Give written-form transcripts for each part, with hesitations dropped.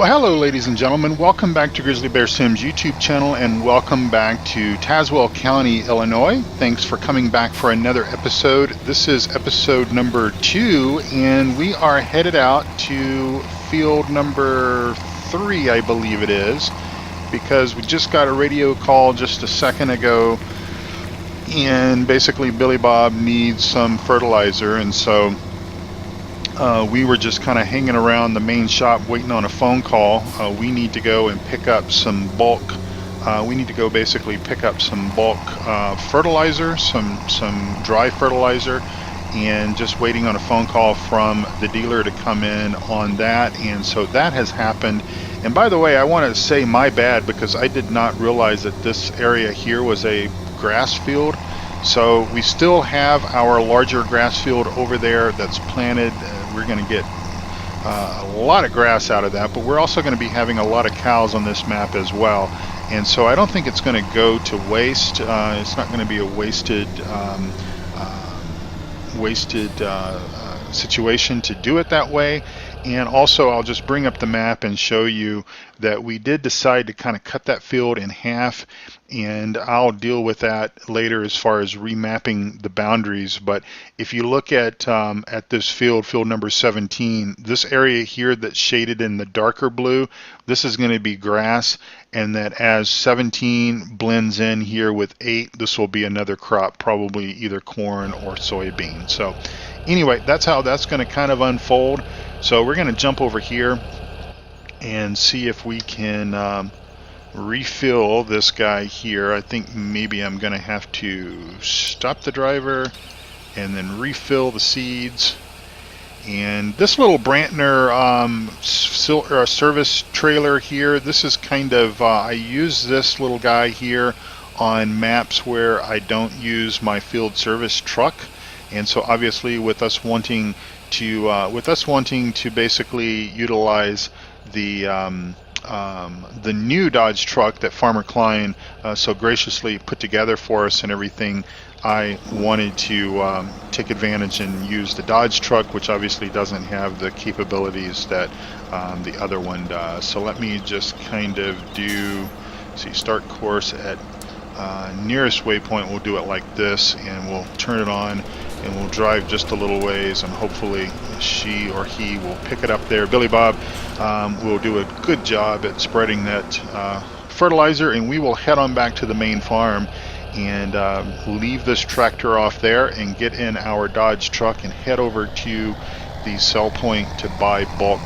Well, hello, ladies and gentlemen. Welcome back to Grizzly Bear Sims YouTube channel, and welcome back to Tazewell County, Illinois. Thanks for coming back for another episode. This is episode number 2, and we are headed out to field number 3, I believe it is, because we just got a radio call just a second ago, and basically Billy Bob needs some fertilizer, and so we were just kind of hanging around the main shop waiting on a phone call. We need to go and pick up some bulk. We need to go basically pick up some bulk fertilizer, some dry fertilizer, and just waiting on a phone call from the dealer to come in on that. And so that has happened. And by the way, I want to say my bad because I did not realize that this area here was a grass field. So we still have our larger grass field over there that's planted. We're going to get a lot of grass out of that, but we're also going to be having a lot of cows on this map as well. And so I don't think it's going to go to waste. It's not going to be a wasted situation to do it that way. And also I'll just bring up the map and show you that we did decide to kind of cut that field in half, and I'll deal with that later as far as remapping the boundaries. But if you look at this field number 17, this area here that's shaded in the darker blue, this is going to be grass, and that as 17 blends in here with 8, this will be another crop, probably either corn or soybean. So anyway, that's how that's going to kind of unfold. So we're going to jump over here and see if we can refill this guy here. I think maybe I'm going to have to stop the driver and then refill the seeds. And this little Brantner service trailer here, this is kind of, I use this little guy here on maps where I don't use my field service truck. And so obviously with us wanting to basically utilize the new Dodge truck that Farmer Klein so graciously put together for us and everything, I wanted to take advantage and use the Dodge truck, which obviously doesn't have the capabilities that the other one does. So let me just kind of start course at nearest waypoint. We'll do it like this, and we'll turn it on, and we'll drive just a little ways, and hopefully she or he will pick it up there. Billy Bob will do a good job at spreading that fertilizer, and we will head on back to the main farm and leave this tractor off there and get in our Dodge truck and head over to the sell point to buy bulk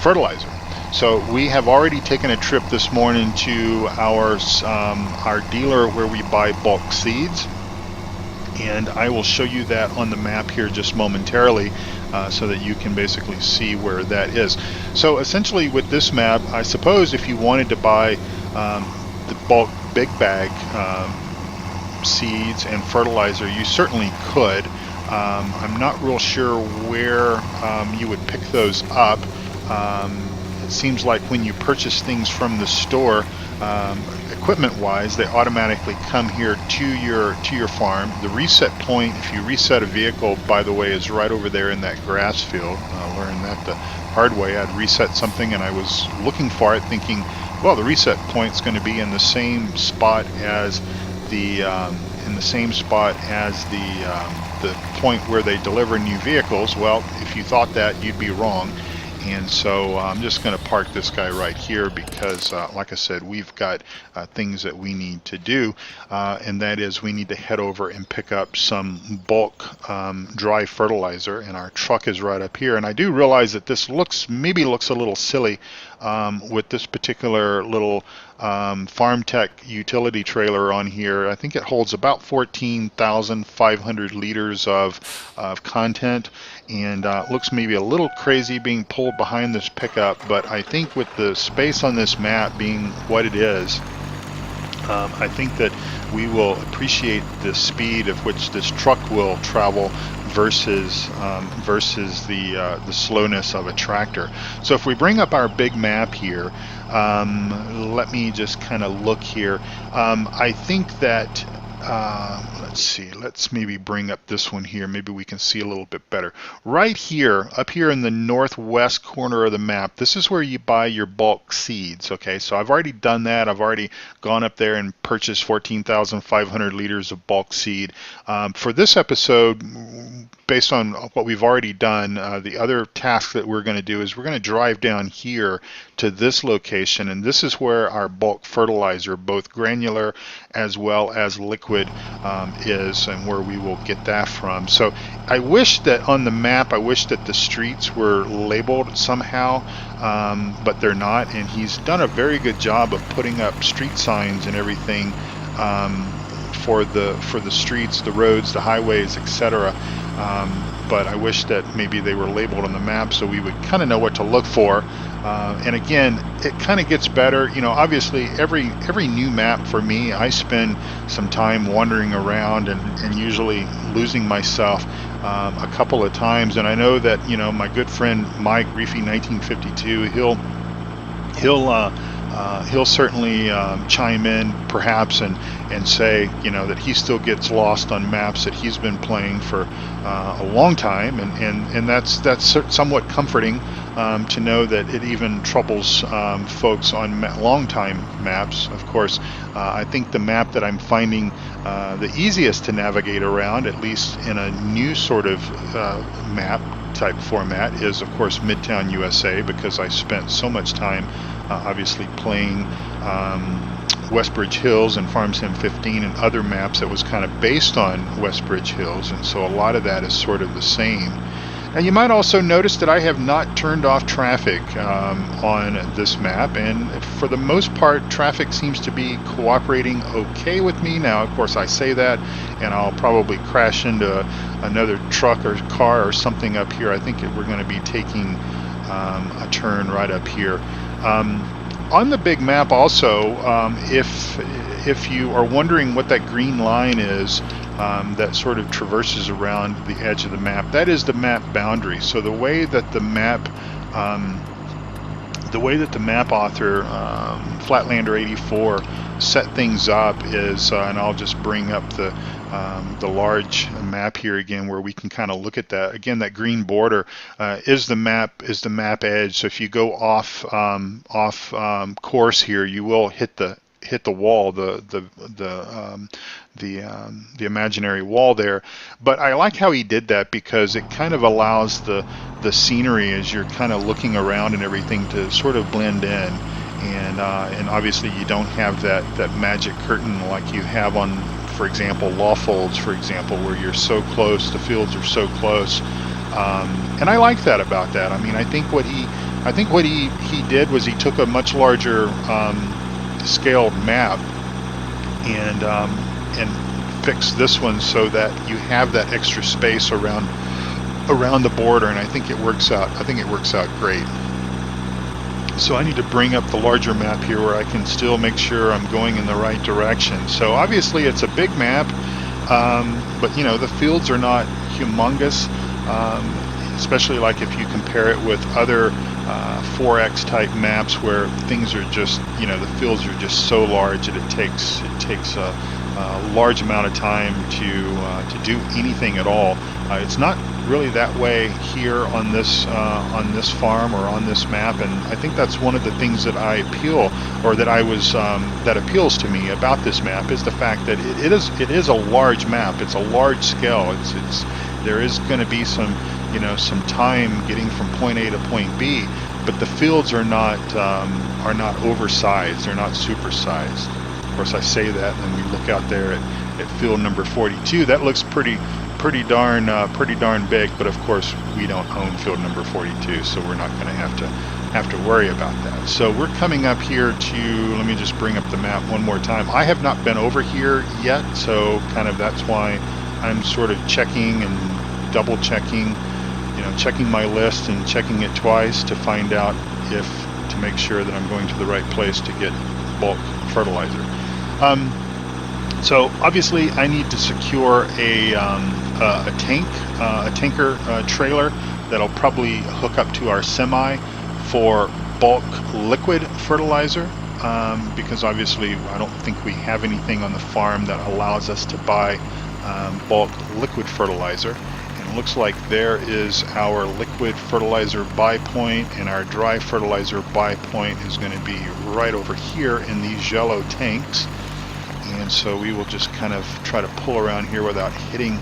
fertilizer. So we have already taken a trip this morning to our dealer where we buy bulk seeds, and I will show you that on the map here just momentarily so that you can basically see where that is. So essentially with this map, I suppose if you wanted to buy the bulk big bag seeds and fertilizer, you certainly could. I'm not real sure where you would pick those up. It seems like when you purchase things from the store, equipment-wise, they automatically come here to your farm. The reset point, if you reset a vehicle, by the way, is right over there in that grass field. I learned that the hard way. I'd reset something and I was looking for it, thinking, well, the reset point's going to be in the same spot as the the point where they deliver new vehicles. Well, if you thought that, you'd be wrong. And so I'm just going to park this guy right here because, like I said, we've got things that we need to do, and that is we need to head over and pick up some bulk dry fertilizer, and our truck is right up here. And I do realize that this maybe looks a little silly with this particular little Farm Tech utility trailer on here. I think it holds about 14,500 liters of content, and looks maybe a little crazy being pulled behind this pickup, but I think with the space on this map being what it is, I think that we will appreciate the speed of which this truck will travel versus the slowness of a tractor. So if we bring up our big map here, let me just kind of look here. I think that let's see, let's maybe bring up this one here. Maybe we can see a little bit better. Right here, up here in the northwest corner of the map, this is where you buy your bulk seeds. Okay, so I've already done that. I've already gone up there and purchased 14,500 liters of bulk seed. For this episode, based on what we've already done, the other task that we're going to do is we're going to drive down here to this location, and this is where our bulk fertilizer, both granular as well as liquid, is, and where we will get that from. So I wish that on the map, I wish that the streets were labeled somehow, but they're not, and he's done a very good job of putting up street signs and everything for the streets, the roads, the highways, etc. But I wish that maybe they were labeled on the map so we would kind of know what to look for. And again, it kind of gets better. You know, obviously every new map for me, I spend some time wandering around and usually losing myself a couple of times. And I know that, you know, my good friend Mike Reefy 1952, he'll certainly chime in perhaps and say, you know, that he still gets lost on maps that he's been playing for a long time, and that's somewhat comforting to know that it even troubles folks on long time maps. Of course, I think the map that I'm finding the easiest to navigate around, at least in a new sort of map type format, is of course Midtown USA, because I spent so much time obviously playing Westbridge Hills and Farm Sim 15 and other maps that was kind of based on Westbridge Hills, and so a lot of that is sort of the same. And you might also notice that I have not turned off traffic on this map, and for the most part traffic seems to be cooperating okay with me. Now of course I say that and I'll probably crash into another truck or car or something up here. I think we're going to be taking a turn right up here. On the big map also, if you are wondering what that green line is that sort of traverses around the edge of the map, that is the map boundary. So the way that the map author, Flatlander84, set things up is, and I'll just bring up the large map here again, where we can kind of look at that. Again, that green border is the map edge. So if you go off course here, you will hit the wall, the imaginary wall there. But I like how he did that, because it kind of allows the scenery as you're kind of looking around and everything to sort of blend in. And obviously you don't have that magic curtain like you have on, for example, Lawfolds, for example, where you're so close, the fields are so close. And I like that about that. I mean, I think what he did was he took a much larger scaled map and fixed this one so that you have that extra space around the border, and I think it works out. I think it works out great. So I need to bring up the larger map here where I can still make sure I'm going in the right direction. So obviously it's a big map, but you know, the fields are not humongous, especially like if you compare it with other 4X type maps where things are just, you know, the fields are just so large that it takes a large amount of time to do anything at all. It's not really that way here on this farm or on this map, and I think that's one of the things that that appeals to me about this map, is the fact that it is a large map. It's a large scale. There is going to be some time getting from point A to point B, but the fields are not oversized. They're not supersized. Of course, I say that, and then we look out there at field number 42. That looks pretty darn big, but of course we don't own field number 42, so we're not going to have to worry about that. So we're coming up here to, let me just bring up the map one more time. I have not been over here yet, so kind of that's why I'm sort of checking and double checking, you know, checking my list and checking it twice to find out to make sure that I'm going to the right place to get bulk fertilizer. So obviously I need to secure a tanker trailer that'll probably hook up to our semi for bulk liquid fertilizer. because obviously I don't think we have anything on the farm that allows us to buy bulk liquid fertilizer. And it looks like there is our liquid fertilizer buy point, and our dry fertilizer buy point is going to be right over here in these yellow tanks. And so we will just kind of try to pull around here without hitting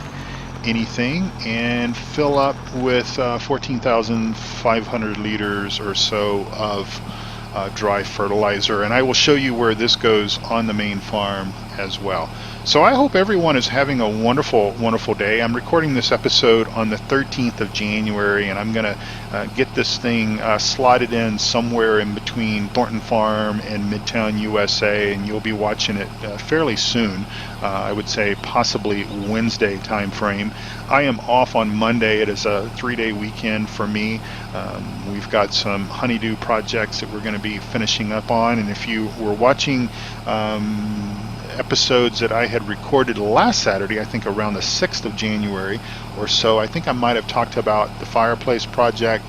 anything and fill up with 14,500 liters or so of dry fertilizer, and I will show you where this goes on the main farm as well. So I hope everyone is having a wonderful day. I'm recording this episode on the 13th of January, and I'm going to get this thing slotted in somewhere in between Thornton Farm and Midtown USA, and you'll be watching it fairly soon. I would say possibly Wednesday time frame. I am off on Monday. It is a 3-day weekend for me. We've got some honeydew projects that we're going to be finishing up on, and if you were watching episodes that I had recorded last Saturday, I think around the 6th of January or so, I think I might have talked about the fireplace project,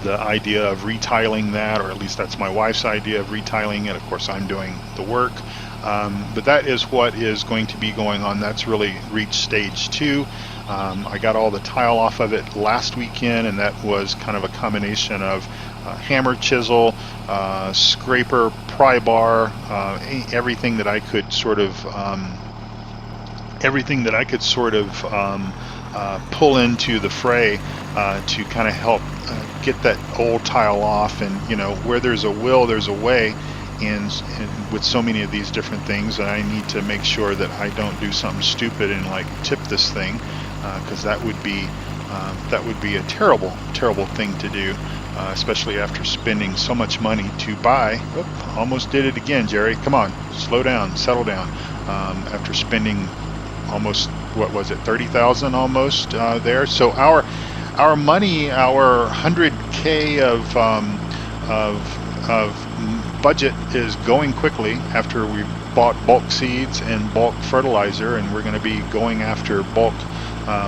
the idea of retiling that, or at least that's my wife's idea of retiling it. Of course, I'm doing the work, but that is what is going to be going on. That's really reached stage 2. I got all the tile off of it last weekend, and that was kind of a combination of hammer, chisel, scraper, pry bar, everything that I could sort of pull into the fray to kind of help get that old tile off. And you know, where there's a will, there's a way. And with so many of these different things, I need to make sure that I don't do something stupid and like tip this thing, because that would be a terrible thing to do, especially after spending so much money to buy. Oop, almost did it again, Jerry. Come on, slow down, settle down. After spending almost, what was it, 30,000 almost there. So our money, our 100K of budget is going quickly after we bought bulk seeds and bulk fertilizer, and we're going to be going after bulk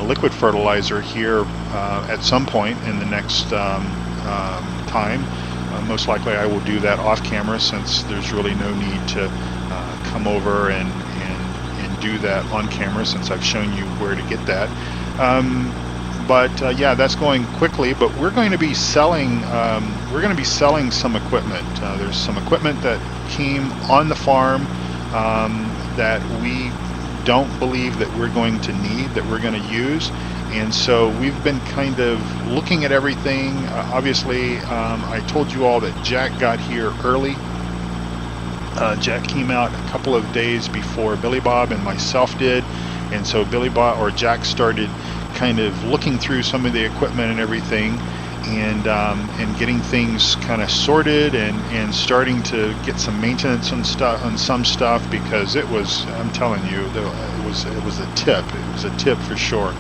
liquid fertilizer here at some point in the next time. Most likely I will do that off camera, since there's really no need to come over and do that on camera, since I've shown you where to get that. Yeah, that's going quickly. But we're going to be selling some equipment. There's some equipment that came on the farm that we don't believe that we're going to need, that we're going to use. And so we've been kind of looking at everything. Obviously, I told you all that Jack got here early. Jack came out a couple of days before Billy Bob and myself did, and so Jack started kind of looking through some of the equipment and everything, and getting things kind of sorted, and starting to get some maintenance on some stuff, because it was, I'm telling you, it was a tip. It was a tip for sure.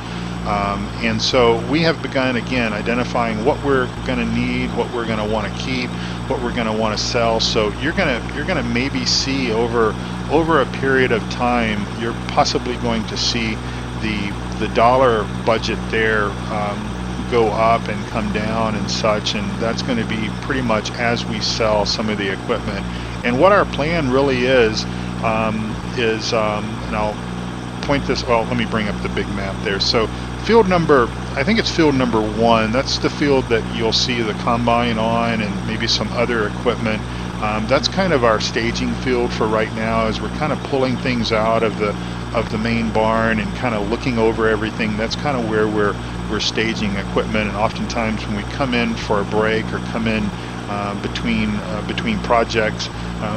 And so we have begun again identifying what we're going to need, what we're going to want to keep, what we're going to want to sell. So you're going to maybe see over a period of time, you're possibly going to see the dollar budget there go up and come down and such, and that's going to be pretty much as we sell some of the equipment. And what our plan really is, and I'll point this, well, let me bring up the big map there. So field number, I think it's field number 1, that's the field that you'll see the combine on and maybe some other equipment. That's kind of our staging field for right now, as we're kind of pulling things out of the main barn and kind of looking over everything. That's kind of where we're staging equipment. And oftentimes when we come in for a break or come in between projects,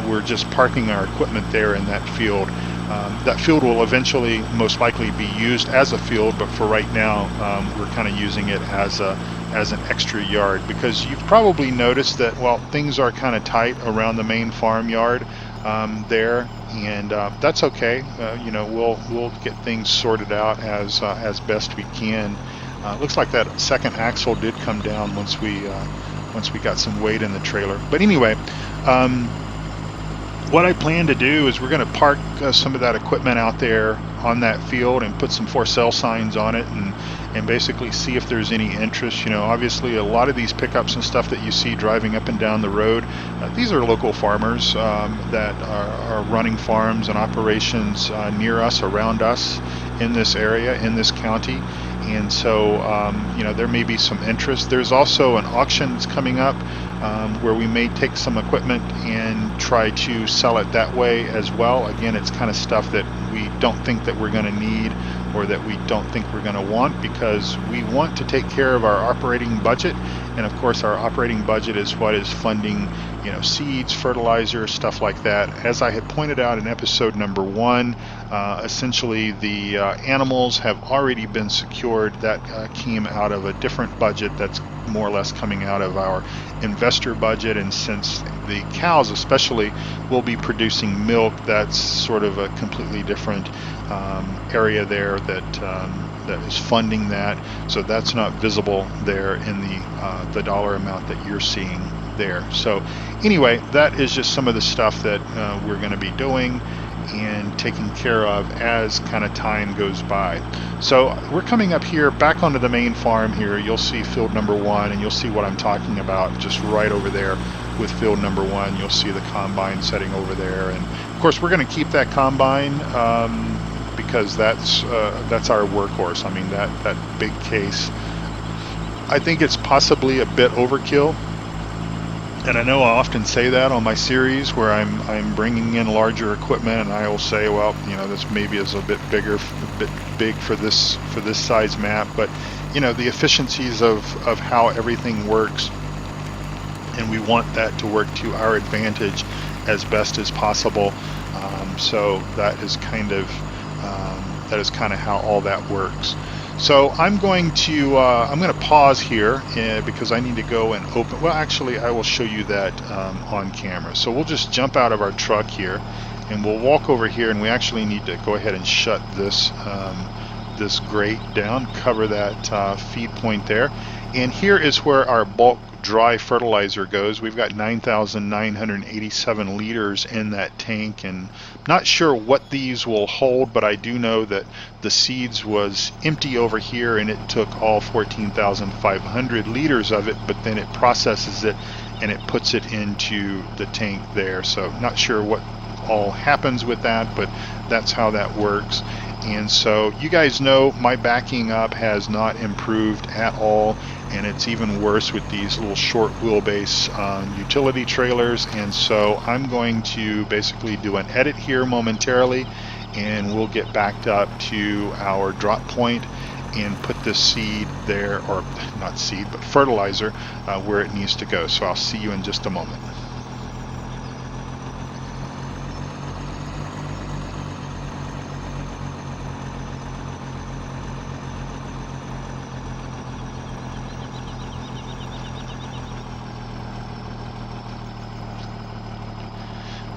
we're just parking our equipment there in that field. That field will eventually most likely be used as a field, but for right now we're kind of using it as an extra yard, because you've probably noticed that, well, things are kind of tight around the main farmyard there, and that's okay. You know, we'll get things sorted out as best we can. Looks like that second axle did come down once we got some weight in the trailer. But anyway, what I plan to do is we're going to park some of that equipment out there on that field and put some for sale signs on it, and basically see if there's any interest. You know, obviously a lot of these pickups and stuff that you see driving up and down the road, these are local farmers that are running farms and operations near us, around us, in this area, in this county. And so, you know, there may be some interest. There's also an auction that's coming up where we may take some equipment and try to sell it that way as well. Again, it's kind of stuff that we don't think that we're going to need, or that we don't think we're going to want, because we want to take care of our operating budget. And of course, our operating budget is what is funding, you know, seeds, fertilizer, stuff like that. As I had pointed out in episode number 1, essentially the animals have already been secured. That came out of a different budget that's more or less coming out of our investor budget. And since the cows especially will be producing milk, that's sort of a completely different area there that is funding that. So that's not visible there in the dollar amount that you're seeing there. So anyway, that is just some of the stuff that we're going to be doing and taking care of as kind of time goes by. So we're coming up here back onto the main farm here. You'll see field number 1, and you'll see what I'm talking about just right over there with field number 1. You'll see the combine setting over there, and of course we're going to keep that combine because that's our workhorse. I mean, that big case, I think it's possibly a bit overkill. And I know I often say that on my series where I'm bringing in larger equipment, and I will say, well, you know, this maybe is a bit big for this size map, but you know, the efficiencies of how everything works, and we want that to work to our advantage as best as possible. So that is kind of how all that works. So I'm going to pause here because I need to go and open. Well, actually, I will show you that on camera. So we'll just jump out of our truck here, and we'll walk over here, and we actually need to go ahead and shut this this grate down, cover that feed point there. And here is where our bulk dry fertilizer goes. We've got 9,987 liters in that tank, and not sure what these will hold, but I do know that the seeds was empty over here, and it took all 14,500 liters of it, but then it processes it and it puts it into the tank there. So not sure what all happens with that, but that's how that works. And so you guys know my backing up has not improved at all, and it's even worse with these little short wheelbase utility trailers. And so I'm going to basically do an edit here momentarily, and we'll get backed up to our drop point and put the seed there, or not seed, but fertilizer where it needs to go. So I'll see you in just a moment.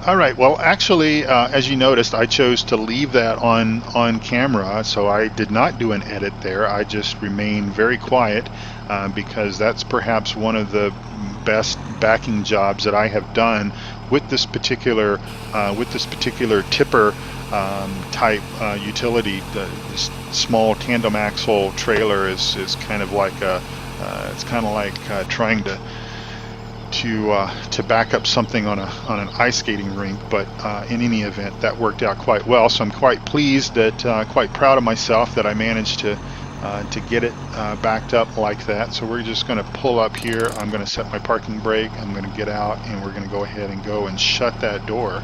All right, well, actually, as you noticed, I chose to leave that on camera, so I did not do an edit there. I just remained very quiet because that's perhaps one of the best backing jobs that I have done with this particular tipper type utility. This small tandem axle trailer is kind of like trying to back up something on an ice skating rink, but in any event, that worked out quite well. So I'm quite pleased, quite proud of myself that I managed to get it backed up like that. So we're just going to pull up here. I'm going to set my parking brake. I'm going to get out, and we're going to go ahead and go and shut that door.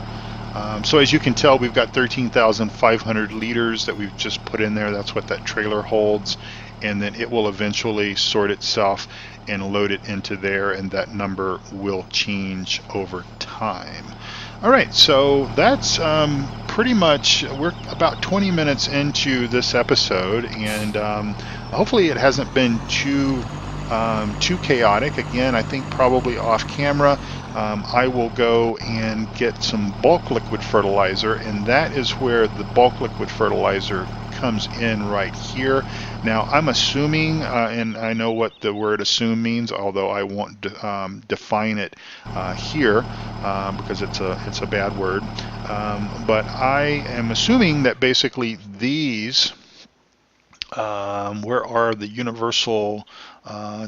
So as you can tell, we've got 13,500 liters that we've just put in there. That's what that trailer holds, and then it will eventually sort itself and load it into there, and that number will change over time. All right, so that's pretty much, we're about 20 minutes into this episode, and hopefully it hasn't been too chaotic. Again, I think probably off camera I will go and get some bulk liquid fertilizer, and that is where the bulk liquid fertilizer comes in right here. Now I'm assuming, and I know what the word assume means, although I won't define it here because it's a bad word. But I am assuming that basically these, where are the universal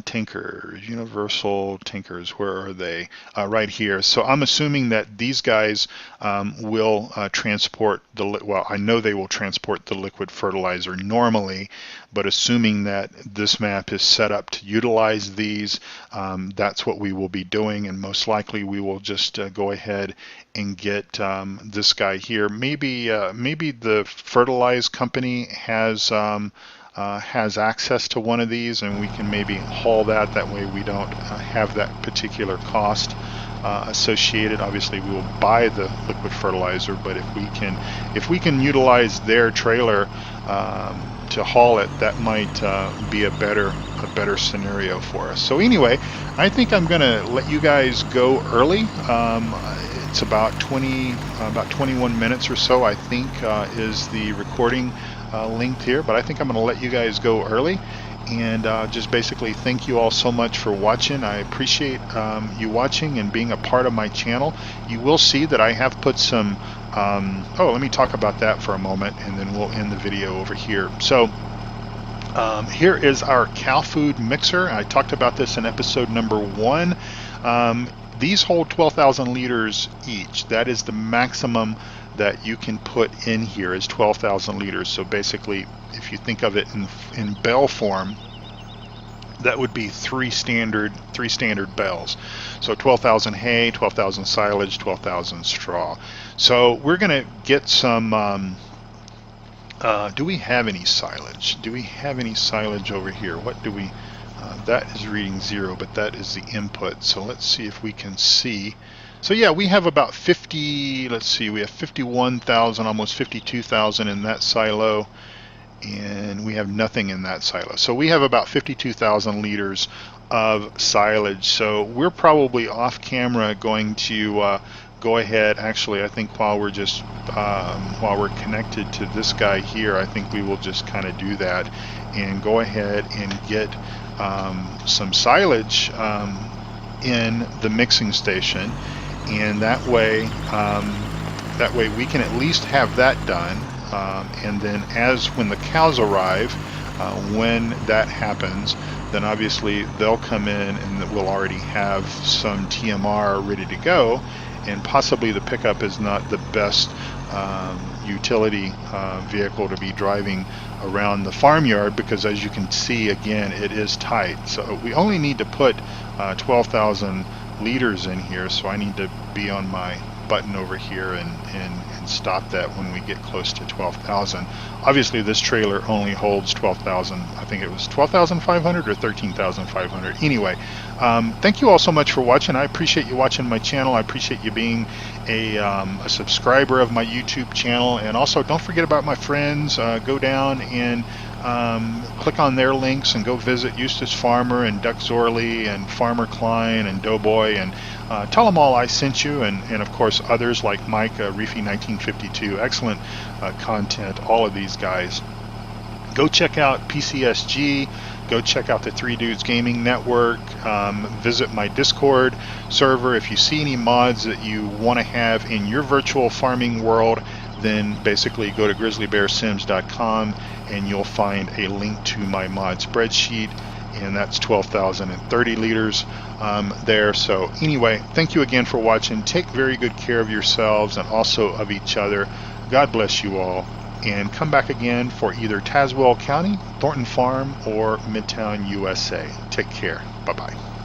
tankers? Universal tankers, where are they? Right here. So I'm assuming that these guys will transport well, I know they will transport the liquid fertilizer normally, but assuming that this map is set up to utilize these, that's what we will be doing, and most likely we will just go ahead and get this guy here. Maybe the fertilize company has access to one of these, and we can maybe haul that. That way we don't have that particular cost associated. Obviously we will buy the liquid fertilizer, but if we can utilize their trailer to haul it, that might be a better scenario for us. So anyway, I think I'm gonna let you guys go early. It's about 21 minutes or so, I think, is the recording linked here, but I think I'm going to let you guys go early, and just basically thank you all so much for watching. I appreciate you watching and being a part of my channel. You will see that I have put some let me talk about that for a moment, and then we'll end the video over here. So here is our cow food mixer. I talked about this in episode number 1. These hold 12,000 liters each. That is the maximum that you can put in here, is 12,000 liters. So basically, if you think of it in bell form, that would be three standard bells. So 12,000 hay, 12,000 silage, 12,000 straw. So we're going to get some. Do we have any silage? Do we have any silage over here? What do we? That is reading 0, but that is the input. So let's see if we can see. So yeah, we have about 50, let's see, we have 51,000, almost 52,000 in that silo, and we have nothing in that silo. So we have about 52,000 liters of silage. So we're probably off camera going to go ahead, actually I think while we're connected to this guy here, I think we will just kind of do that and go ahead and get some silage in the mixing station, and that way we can at least have that done, and then when the cows arrive, when that happens, then obviously they'll come in and we'll already have some TMR ready to go, and possibly the pickup is not the best utility vehicle to be driving around the farmyard, because as you can see, again, it is tight. So we only need to put 12,000 liters in here, so I need to be on my button over here and stop that when we get close to 12,000. Obviously this trailer only holds 12,000, I think it was 12,500 or 13,500. Anyway, thank you all so much for watching. I appreciate you watching my channel. I appreciate you being a subscriber of my YouTube channel, and also don't forget about my friends. Go down and click on their links and go visit Eustace Farmer and Duckzorly and Farmer Klein and Doughboy, and tell them all I sent you, and of course others like Mike Reefy 1952. Excellent content, all of these guys. Go check out PCSG. Go check out the 3 Dudes Gaming Network. Visit my Discord server. If you see any mods that you want to have in your virtual farming world, then basically go to grizzlybearsims.com and you'll find a link to my mod spreadsheet, and that's 12,030 liters there. So anyway, thank you again for watching. Take very good care of yourselves and also of each other. God bless you all, and come back again for either Tazewell County, Thornton Farm, or Midtown USA. Take care. Bye-bye.